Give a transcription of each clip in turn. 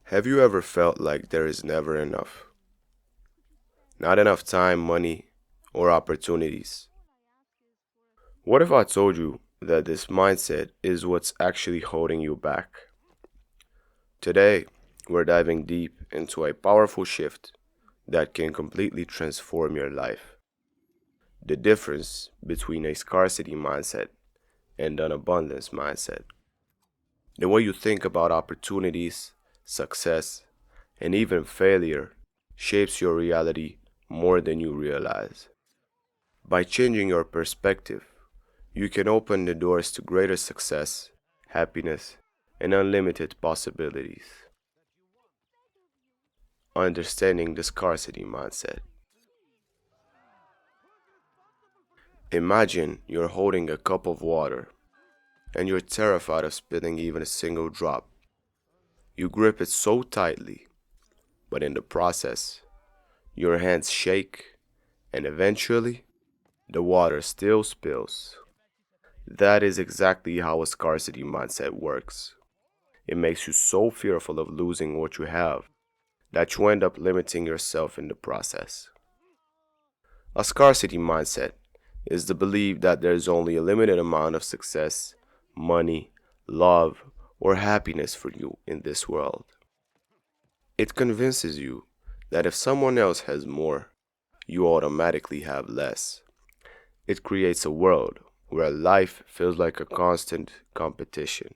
Have you ever felt like there is never enough? Not enough time, money, or opportunities? What if I told you that this mindset is what's actually holding you back? Today, we're diving deep into a powerful shift that can completely transform your life. The difference between a scarcity mindset and an abundance mindset. The way you think about opportunities, success, and even failure shapes your reality more than you realize. By changing your perspective, you can open the doors to greater success, happiness, and unlimited possibilities. Understanding the scarcity mindset. Imagine you're holding a cup of water and you're terrified of spilling even a single drop. You grip it so tightly, but in the process, your hands shake and eventually the water still spills. That is exactly how a scarcity mindset works. It makes you so fearful of losing what you have that you end up limiting yourself in the process. A scarcity mindset is the belief that there is only a limited amount of success, money, love, or happiness for you in this world. It convinces you that if someone else has more, you automatically have less. It creates a world where life feels like a constant competition,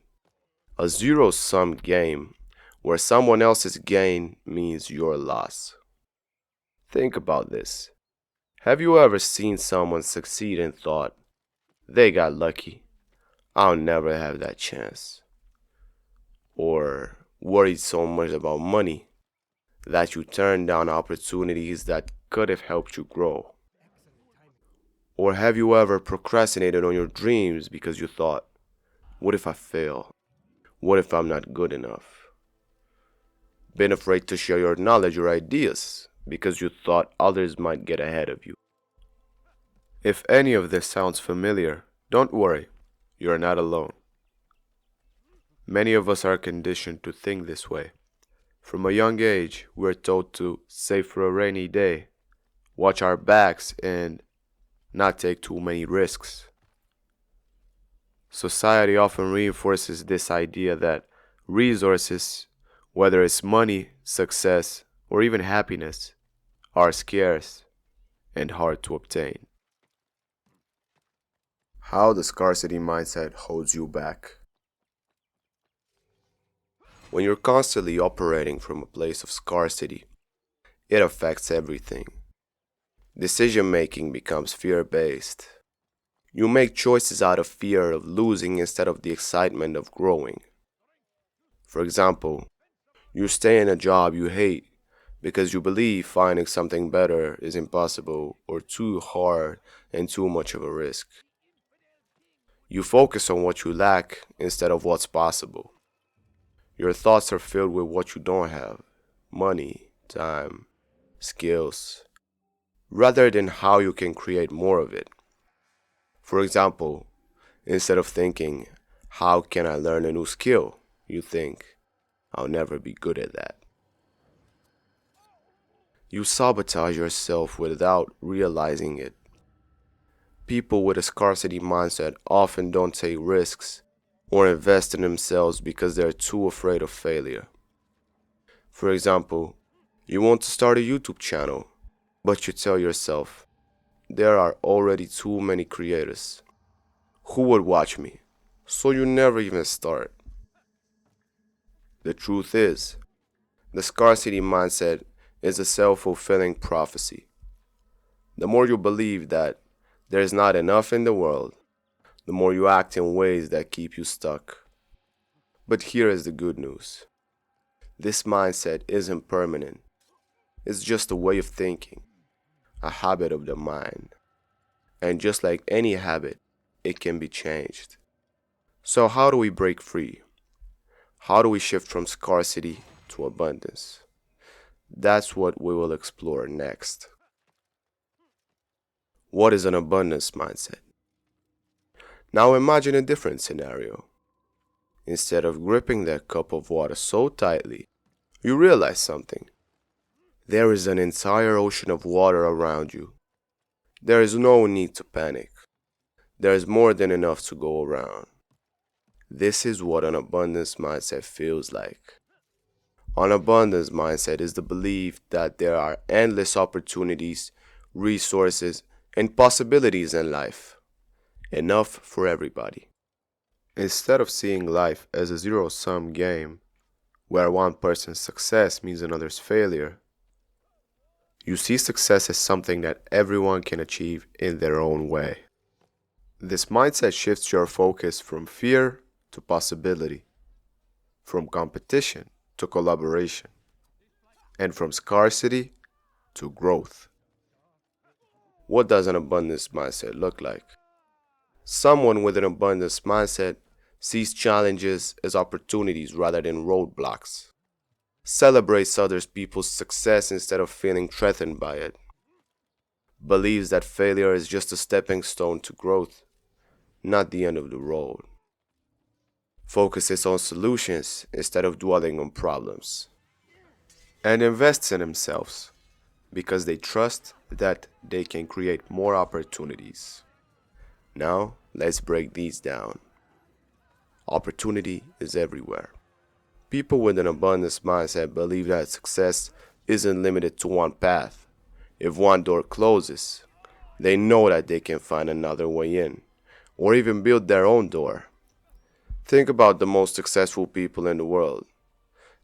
a zero sum game where someone else's gain means your loss. Think about this. Have you ever seen someone succeed and thought, they got lucky, I'll never have that chance? Or worried so much about money that you turned down opportunities that could have helped you grow? Or have you ever procrastinated on your dreams because you thought, what if I fail? What if I'm not good enough? Been afraid to share your knowledge or ideas because you thought others might get ahead of you? If any of this sounds familiar, don't worry, you're not alone. Many of us are conditioned to think this way. From a young age, we're told to save for a rainy day, watch our backs, and not take too many risks. Society often reinforces this idea that resources, whether it's money, success, or even happiness, are scarce and hard to obtain. How the scarcity mindset holds you back. When you're constantly operating from a place of scarcity, it affects everything. Decision making becomes fear based. You make choices out of fear of losing instead of the excitement of growing. For example, you stay in a job you hate because you believe finding something better is impossible or too hard and too much of a risk. You focus on what you lack instead of what's possible. Your thoughts are filled with what you don't have: money, time, skills, rather than how you can create more of it. For example, instead of thinking, how can I learn a new skill? You think, I'll never be good at that. You sabotage yourself without realizing it. People with a scarcity mindset often don't take risks or invest in themselves because they're too afraid of failure. For example, you want to start a YouTube channel, but you tell yourself, there are already too many creators. Who would watch me? So you never even start. The truth is, the scarcity mindset is a self-fulfilling prophecy. The more you believe that there is not enough in the world, the more you act in ways that keep you stuck. But here is the good news. This mindset isn't permanent. It's just a way of thinking, a habit of the mind. And just like any habit, it can be changed. So how do we break free? How do we shift from scarcity to abundance? That's what we will explore next. What is an abundance mindset? Now imagine a different scenario. Instead of gripping that cup of water so tightly, you realize something. There is an entire ocean of water around you. There is no need to panic. There is more than enough to go around. This is what an abundance mindset feels like. An abundance mindset is the belief that there are endless opportunities, resources, and possibilities in life, enough for everybody. Instead of seeing life as a zero sum game where one person's success means another's failure, you see success as something that everyone can achieve in their own way. This mindset shifts your focus from fear to possibility, from competition to collaboration, and from scarcity to growth. What does an abundance mindset look like? Someone with an abundance mindset sees challenges as opportunities rather than roadblocks, celebrates other people's success instead of feeling threatened by it, believes that failure is just a stepping stone to growth, not the end of the road, focuses on solutions instead of dwelling on problems, and invests in themselves because they trust that they can create more opportunities. Now, let's break these down. Opportunity is everywhere. People with an abundance mindset believe that success isn't limited to one path. If one door closes, they know that they can find another way in, or even build their own door. Think about the most successful people in the world.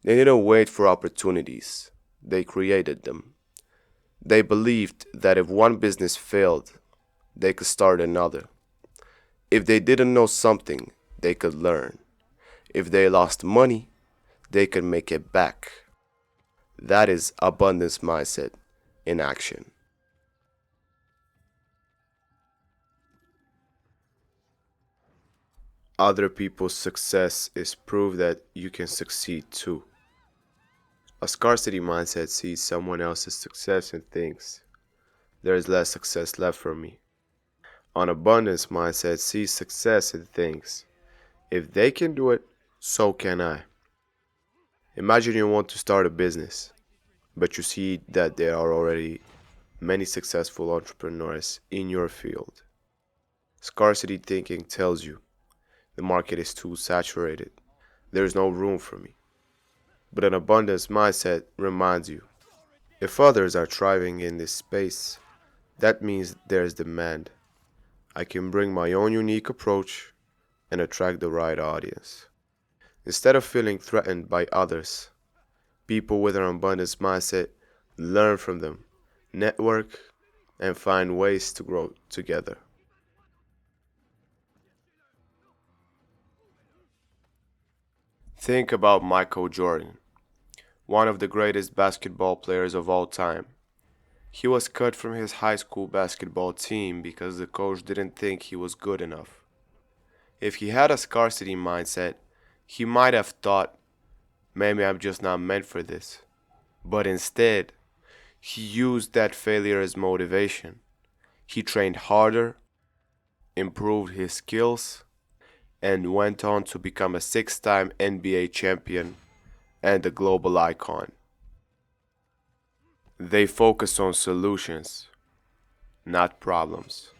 They didn't wait for opportunities, they created them. They believed that if one business failed, they could start another. If they didn't know something, they could learn. If they lost money, they could make it back. That is abundance mindset in action. Other people's success is proof that you can succeed too. A scarcity mindset sees someone else's success and thinks, there is less success left for me. An abundance mindset sees success and thinks, if they can do it, so can I. Imagine you want to start a business, but you see that there are already many successful entrepreneurs in your field. Scarcity thinking tells you the market is too saturated. There is no room for me. But an abundance mindset reminds you, if others are thriving in this space, that means there's demand. I can bring my own unique approach and attract the right audience. Instead of feeling threatened by others, people with an abundance mindset learn from them, network, and find ways to grow together. Think about Michael Jordan, one of the greatest basketball players of all time. He was cut from his high school basketball team because the coach didn't think he was good enough. If he had a scarcity mindset, he might have thought, maybe I'm just not meant for this. But instead, he used that failure as motivation. He trained harder, improved his skills, and went on to become a 6-time NBA champion and a global icon. They focus on solutions, not problems.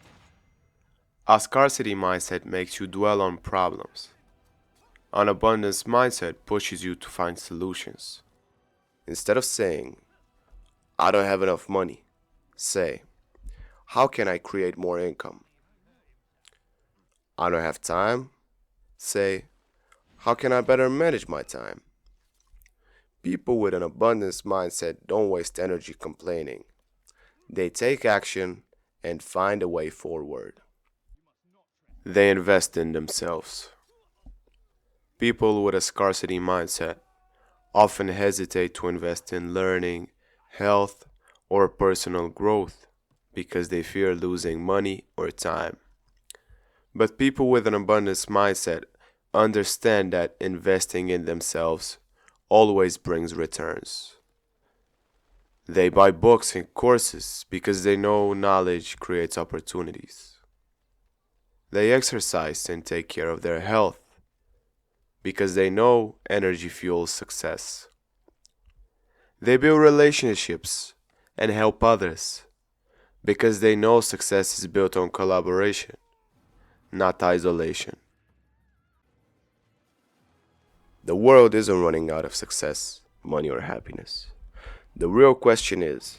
A scarcity mindset makes you dwell on problems. An abundance mindset pushes you to find solutions. Instead of saying, I don't have enough money, say, how can I create more income? I don't have time, say, how can I better manage my time? People with an abundance mindset don't waste energy complaining. They take action and find a way forward. They invest in themselves. People with a scarcity mindset often hesitate to invest in learning, health, or personal growth because they fear losing money or time. But people with an abundance mindset understand that investing in themselves always brings returns. They buy books and courses because they know knowledge creates opportunities. They exercise and take care of their health because they know energy fuels success. They build relationships and help others because they know success is built on collaboration, not isolation. The world isn't running out of success, money, or happiness. The real question is,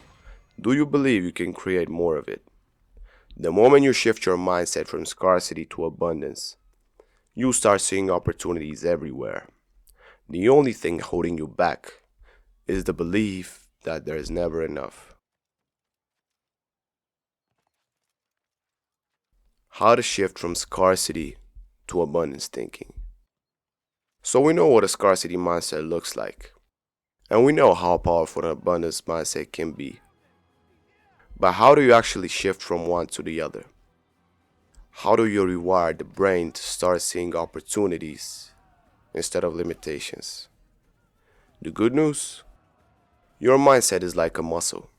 do you believe you can create more of it? The moment you shift your mindset from scarcity to abundance, you start seeing opportunities everywhere. The only thing holding you back is the belief that there is never enough. How to shift from scarcity to abundance thinking. So we know what a scarcity mindset looks like, and we know how powerful an abundance mindset can be. But how do you actually shift from one to the other? How do you rewire the brain to start seeing opportunities instead of limitations? The good news? Your mindset is like a muscle.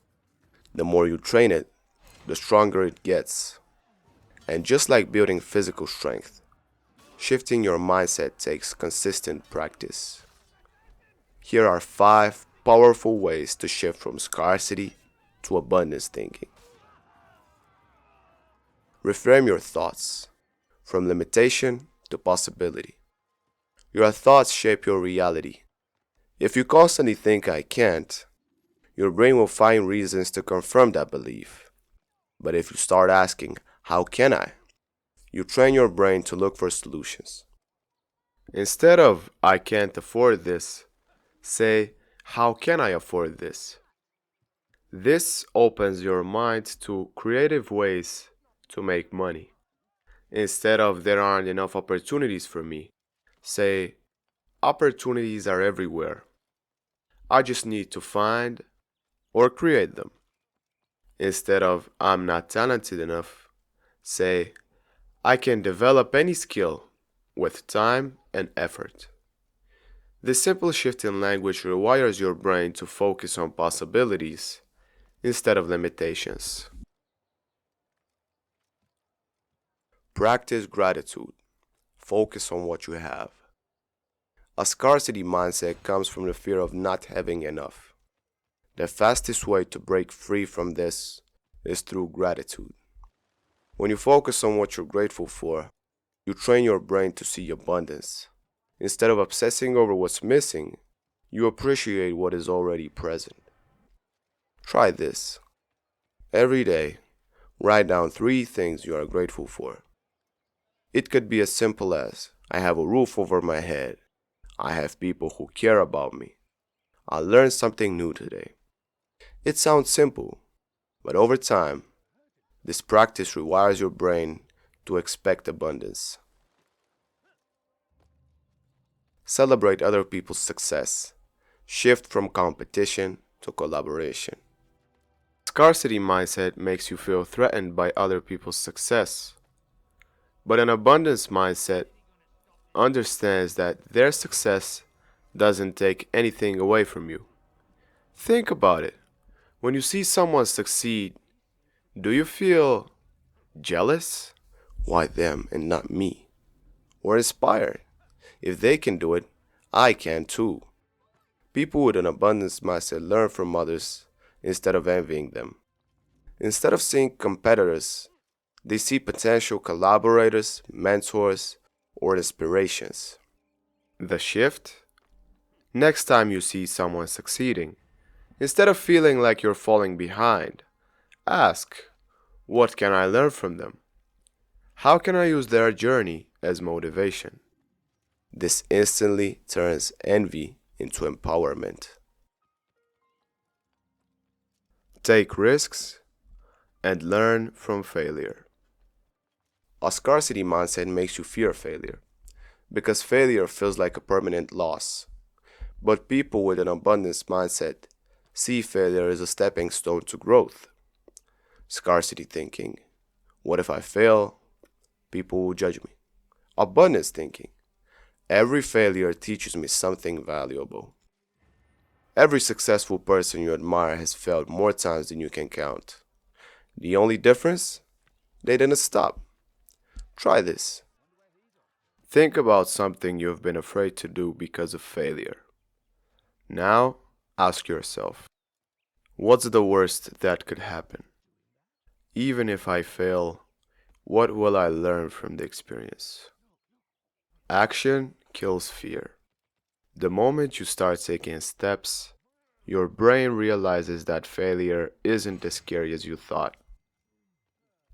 The more you train it, the stronger it gets. And just like building physical strength, shifting your mindset takes consistent practice. Here are 5 powerful ways to shift from scarcity to abundance thinking. Reframe your thoughts from limitation to possibility. Your thoughts shape your reality. If you constantly think I can't, your brain will find reasons to confirm that belief. But if you start asking, how can I? You train your brain to look for solutions. Instead of I can't afford this, say, how can I afford this? This opens your mind to creative ways to make money. Instead of there aren't enough opportunities for me, say, opportunities are everywhere. I just need to find or create them. Instead of I'm not talented enough, say, I can develop any skill with time and effort. This simple shift in language rewires your brain to focus on possibilities instead of limitations. Practice gratitude. Focus on what you have. A scarcity mindset comes from the fear of not having enough. The fastest way to break free from this is through gratitude. When you focus on what you're grateful for, you train your brain to see abundance. Instead of obsessing over what's missing, you appreciate what is already present. Try this. Every day, write down 3 things you are grateful for. It could be as simple as I have a roof over my head. I have people who care about me. I learned something new today. It sounds simple, but over time, this practice rewires your brain to expect abundance. Celebrate other people's success. Shift from competition to collaboration. Scarcity mindset makes you feel threatened by other people's success, but an abundance mindset understands that their success doesn't take anything away from you. Think about it. When you see someone succeed, do you feel jealous? Why them and not me? Or inspired? If they can do it, I can too. People with an abundance mindset learn from others instead of envying them. Instead of seeing competitors, they see potential collaborators, mentors, or inspirations. The shift? Next time you see someone succeeding, instead of feeling like you're falling behind, ask, what can I learn from them? How can I use their journey as motivation? This instantly turns envy into empowerment. Take risks and learn from failure. A scarcity mindset makes you fear failure because failure feels like a permanent loss. But people with an abundance mindset see failure as a stepping stone to growth. Scarcity thinking, what if I fail? People will judge me. Abundance thinking, every failure teaches me something valuable. Every successful person you admire has failed more times than you can count. The only difference? They didn't stop. Try this. Think about something you've been afraid to do because of failure. Now, Ask yourself, what's the worst that could happen? Even if I fail, what will I learn from the experience? Action kills fear. The moment you start taking steps, your brain realizes that failure isn't as scary as you thought.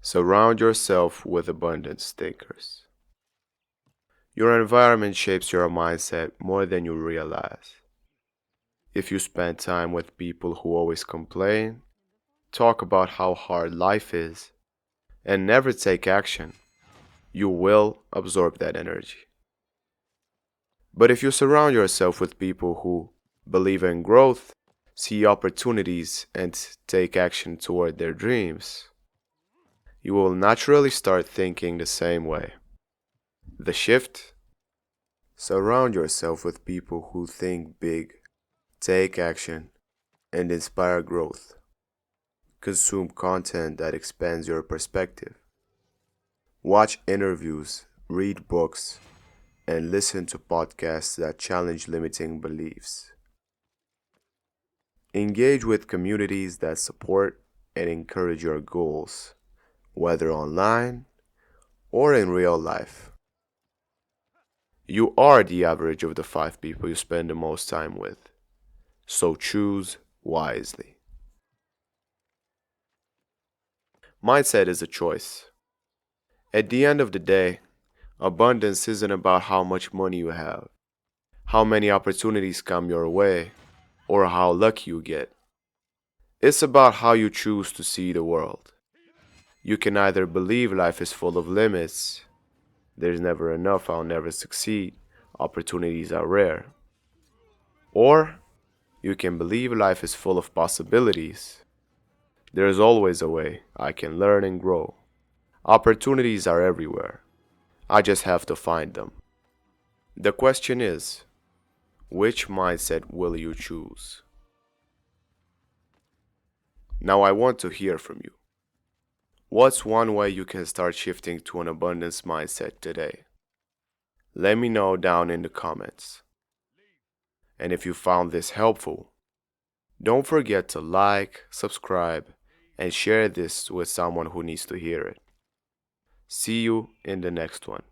Surround yourself with abundance thinkers. Your environment shapes your mindset more than you realize. If you spend time with people who always complain, talk about how hard life is, and never take action, you will absorb that energy. But if you surround yourself with people who believe in growth, see opportunities, and take action toward their dreams, you will naturally start thinking the same way. The shift? Surround yourself with people who think big, take action, and inspire growth. Consume content that expands your perspective. Watch interviews, read books, and listen to podcasts that challenge limiting beliefs. Engage with communities that support and encourage your goals, whether online or in real life. You are the average of the 5 people you spend the most time with, so choose wisely. Mindset is a choice. At the end of the day, abundance isn't about how much money you have, how many opportunities come your way, or how lucky you get. It's about how you choose to see the world. You can either believe life is full of limits, there's never enough, I'll never succeed, opportunities are rare. Or you can believe life is full of possibilities. There's always a way, I can learn and grow. Opportunities are everywhere. I just have to find them. The question is, which mindset will you choose? Now I want to hear from you. What's one way you can start shifting to an abundance mindset today? Let me know down in the comments. And if you found this helpful, don't forget to like, subscribe, and share this with someone who needs to hear it. See you in the next one.